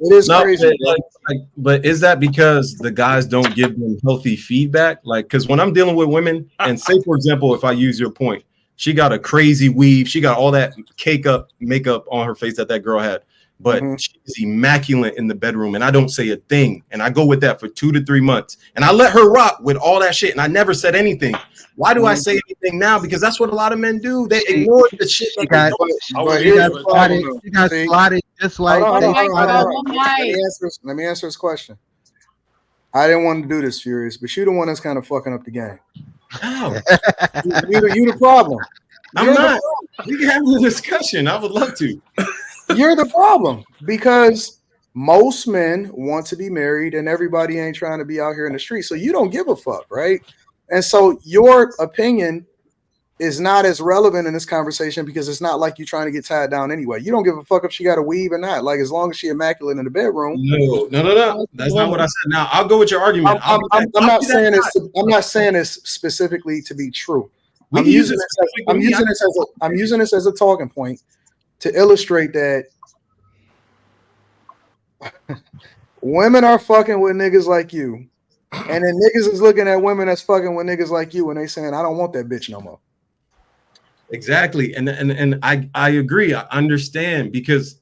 It is No, crazy. but is that because the guys don't give them healthy feedback? Like, because when I'm dealing with women, and say for example, if I use your point, she got a crazy weave, she got all that makeup on her face that girl had, but she's immaculate in the bedroom, and I don't say a thing, and I go with that for 2 to 3 months, and I let her rock with all that shit, and I never said anything. Why do I say anything now? Because that's what a lot of men do. They ignore the shit. She got slotted just like. Let me answer his question. I didn't want to do this, Furious, but you're the one that's kind of fucking up the game. How? You the problem. I'm not. We can have a discussion. I would love to. You're the problem because most men want to be married and everybody ain't trying to be out here in the street. So you don't give a fuck, right? And so your opinion is not as relevant in this conversation because it's not like you're trying to get tied down anyway. You don't give a fuck if she got a weave or not. Like, as long as she immaculate in the bedroom. No. That's not what I said. Now I'll go with your argument. I'm not saying this specifically to be true. I'm using this as a talking point to illustrate that women are fucking with niggas like you. And then niggas is looking at women that's fucking with niggas like you, and they saying, I don't want that bitch no more. Exactly. And I agree. I understand, because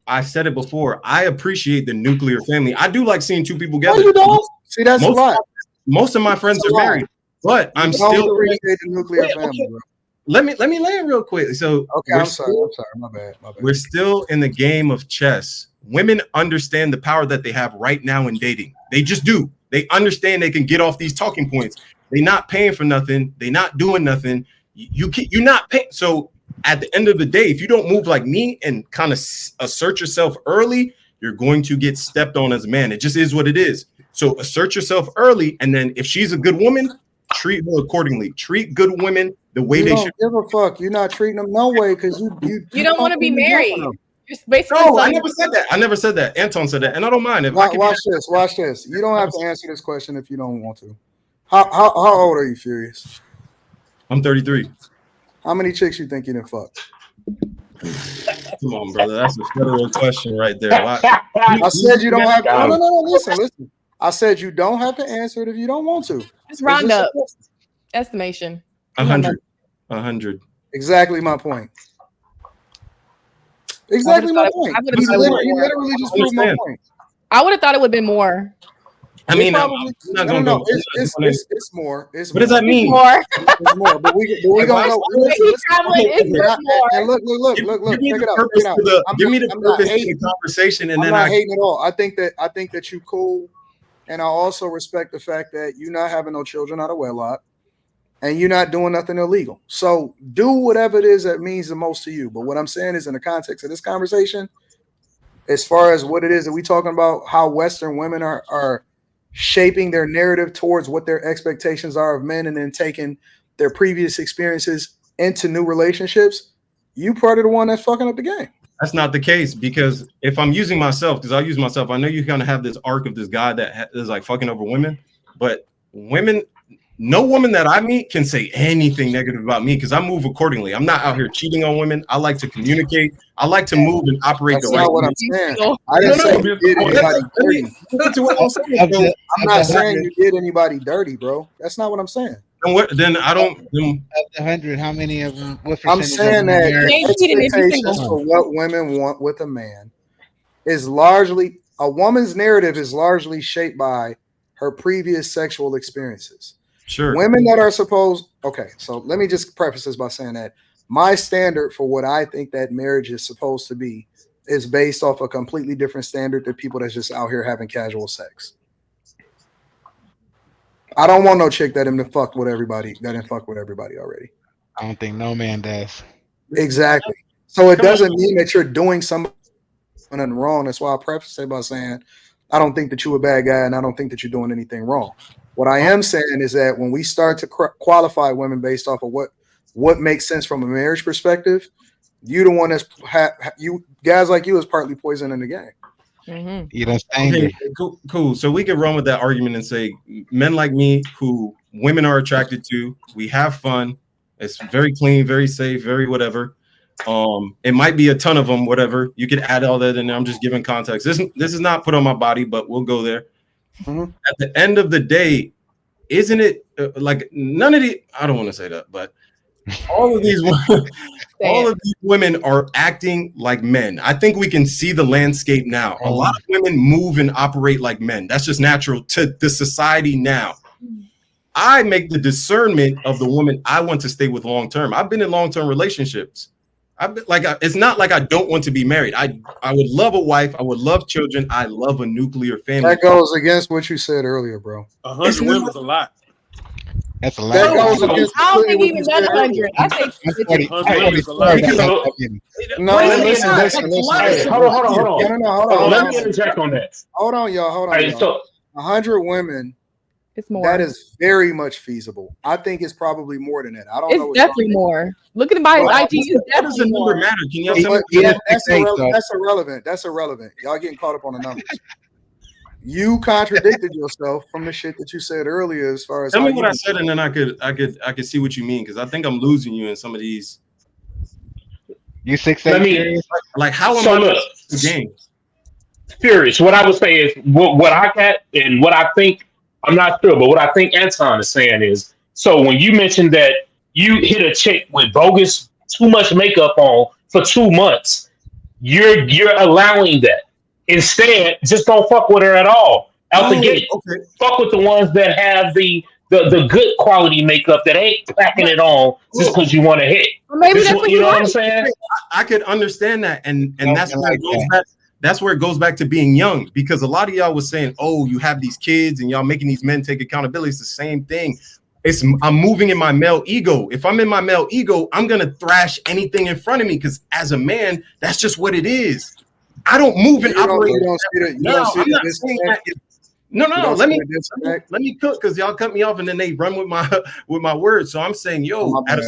I said it before. I appreciate the nuclear family. I do like seeing two people together. No, you don't. See, that's a lot. Most of my friends are married, but I'm still appreciate the nuclear family, bro. Let me land real quick. So okay, I'm sorry. My bad. We're still in the game of chess. Women understand the power that they have right now in dating. They just do. They understand they can get off these talking points. They're not paying for nothing. They're not doing nothing. You're not paying. So at the end of the day, if you don't move like me and kind of assert yourself early, you're going to get stepped on as a man. It just is what it is. So assert yourself early, and then if she's a good woman, treat her accordingly. Treat good women the way they should. Give a fuck. You're not treating them no way because you don't want to be married. No, I never said that. I never said that. Anton said that, and I don't mind. If watch this. You don't have to answer this question if you don't want to. How old are you, Furious? I'm 33. How many chicks you think you done fucked? Come on, brother. That's a federal question right there. I said you don't have to. No. Listen. I said you don't have to answer it if you don't want to. Just round up. Estimation. 100. Exactly my point. Exactly my point. You literally just proved my point. I would have thought it would have been more. I mean, no. It's more. What does that mean? It's more. But we gonna go. And look. Check it out. Give me the purpose of the conversation, and then I'm not hating at all. I think that you cool, and I also respect the fact that you're not having no children out of wedlock, and you're not doing nothing illegal. So do whatever it is that means the most to you. But what I'm saying is, in the context of this conversation, as far as what it is that we talking about, how Western women are shaping their narrative towards what their expectations are of men, and then taking their previous experiences into new relationships, you part of the one that's fucking up the game. That's not the case, because if I'm using myself, because I'll use myself, I know you kind of have this arc of this guy that is like fucking over women, but women, no woman that I meet can say anything negative about me, because I move accordingly. I'm not out here cheating on women. I like to communicate. I like to move and operate That's the right way. What I'm saying. I didn't say you did anybody dirty. I'm not saying you did anybody dirty, bro. That's not what I'm saying. Then I don't. Of the 100, how many of them? I'm saying that expectations for what women want with a man is largely, a woman's narrative is largely shaped by her previous sexual experiences. Sure. Women that are supposed, okay, so let me just preface this by saying that my standard for what I think that marriage is supposed to be is based off a completely different standard than people that's just out here having casual sex. I don't want no chick that didn't fuck with everybody already. I don't think no man does. Exactly. So it doesn't mean that you're doing something wrong. That's why I preface it by saying I don't think that you're a bad guy, and I don't think that you're doing anything wrong. What I am saying is that when we start to qualify women based off of what makes sense from a marriage perspective, you the one that's you guys like you is partly poisoning the game. Mm-hmm. You don't stand cool. So we can run with that argument and say men like me who women are attracted to, we have fun. It's very clean, very safe, very whatever. It might be a ton of them, whatever. You could add all that in there. I'm just giving context. This is not put on my body, but we'll go there. Mhm. At the end of the day, isn't it like none of the, I don't want to say that, but all of these women are acting like men. I think we can see the landscape now. A lot of women move and operate like men. That's just natural to the society now. I make the discernment of the woman I want to stay with long term. I've been in long term relationships. I've been like, it's not like I don't want to be married. I would love a wife. I would love children. I love a nuclear family. That goes against what you said earlier, bro. 100 women is a lot. That's a lot. That goes against I don't think what even you that's said 100. I think 100 is a lot. No, listen. Hold on. No. Let me interject on that. Hold on, y'all. All right, so 100 women. it's more. That is very much feasible. I think it's probably more than that. I don't know. It's definitely more. Look at my IG. It's How does the definitely number more. matter? Can y'all tell me? That's irrelevant. That's irrelevant. Y'all getting caught up on the numbers. You contradicted yourself from the shit that you said earlier. As far as Tell me what I said, and then I could see what you mean, because I think I'm losing you in some of these. You 6'8" Let me- serious? Like how am So I look, the game? Furious. What I would say is what I got and what I think. I'm not sure, but what I think Anton is saying is, so when you mentioned that you hit a chick with bogus, too much makeup on for 2 months, you're allowing that. Instead, just don't fuck with her at all out the gate. Okay. Fuck with the ones that have the good quality makeup that ain't packing it on just because you want to hit. Or maybe that's what You you know what like. I'm saying? I could understand that, and Don't that's where like it goes that. back. That's where it goes back to being young, because a lot of y'all was saying, "Oh, you have these kids, and y'all making these men take accountability." It's the same thing. I'm moving in my male ego. If I'm in my male ego, I'm gonna thrash anything in front of me, because as a man, that's just what it is. I don't move and operate. No, I'm not saying that. No. Let me cook, because y'all cut me off and then they run with my words. So I'm saying, at a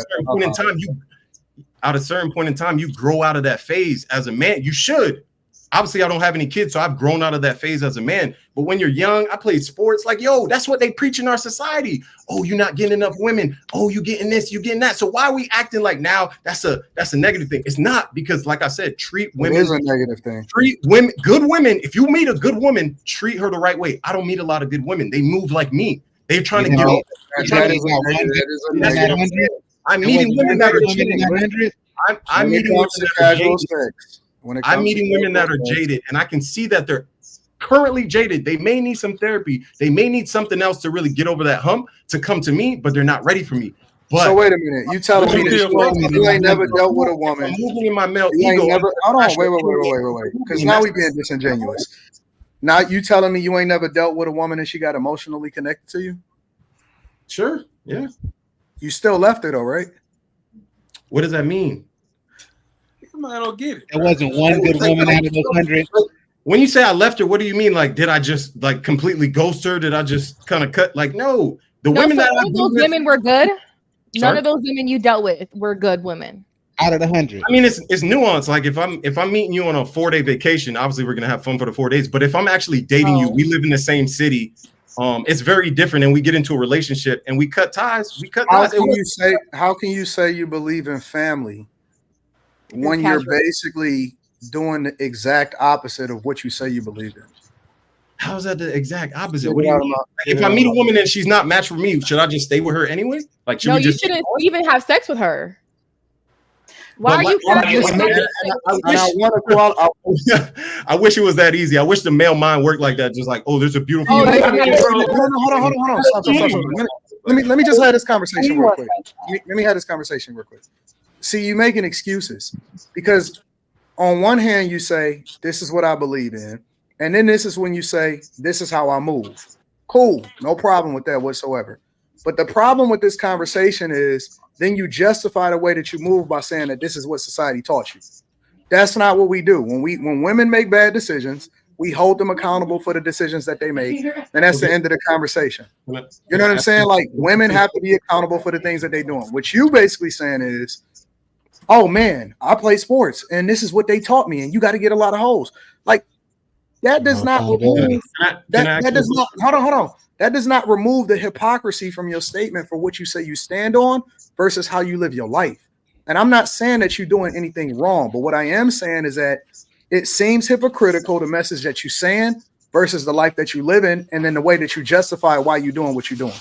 certain point in time, you grow out of that phase as a man. You should. Obviously, I don't have any kids, so I've grown out of that phase as a man. But when you're young, I played sports. Like, that's what they preach in our society. Oh, you're not getting enough women. Oh, you getting this, you getting that. So why are we acting like now that's a negative thing? It's not, because, like I said, treat women. It is a negative thing. Treat women, good women. If you meet a good woman, treat her the right way. I don't meet a lot of good women. They move like me. They're trying to get off. I'm meeting women that are jaded. I'm meeting women that are jaded. I'm meeting women that are jaded, and I can see that they're currently jaded. They may need some therapy. They may need something else to really get over that hump to come to me, but they're not ready for me. But so wait a minute. You telling me that you ain't never dealt with a woman? I'm moving in my male You ain't ego. never. Hold on. Wait. Because now we being disingenuous. Now you telling me you ain't never dealt with a woman and she got emotionally connected to you? Sure. Yeah. You still left her though, right? What does that mean? I don't get it. There wasn't one good woman out of those 100. When you say I left her, what do you mean? Like, did I just like completely ghost her? Did I just kind of cut? Like, no. The women that none of those women were good. None Sorry? of those women you dealt with were good women. Out of the 100. I mean, it's nuanced. Like, if I'm meeting you on a 4-day vacation, obviously we're gonna have fun for the 4 days. But if I'm actually dating you, we live in the same city. It's very different, and we get into a relationship and we cut ties. How can you say you believe in family when you're basically doing the exact opposite of what you say you believe in? How is that the exact opposite? What do you mean? Like, if I meet a woman and she's not matched for me, should I just stay with her anyway? Like, should we you shouldn't even have sex with her. Why are you? I wish it was that easy. I wish the male mind worked like that. Just like, there's a beautiful. Hold on. Stop. Let me just have this conversation real quick. Let me have this conversation real quick. See, you making excuses because on one hand you say this is what I believe in, and then this is when you say this is how I move. Cool, no problem with that whatsoever. But the problem with this conversation is then you justify the way that you move by saying that this is what society taught you. That's not what we do. When women make bad decisions, we hold them accountable for the decisions that they make, and that's the end of the conversation. You know what I'm saying? Like, women have to be accountable for the things that they're doing. What you basically saying is, oh man, I play sports and this is what they taught me, and you got to get a lot of hoes. Like, that does not remove that does not hold on. That does not remove the hypocrisy from your statement for what you say you stand on versus how you live your life. And I'm not saying that you're doing anything wrong, but what I am saying is that it seems hypocritical, the message that you're saying versus the life that you live in, and then the way that you justify why you're doing what you're doing.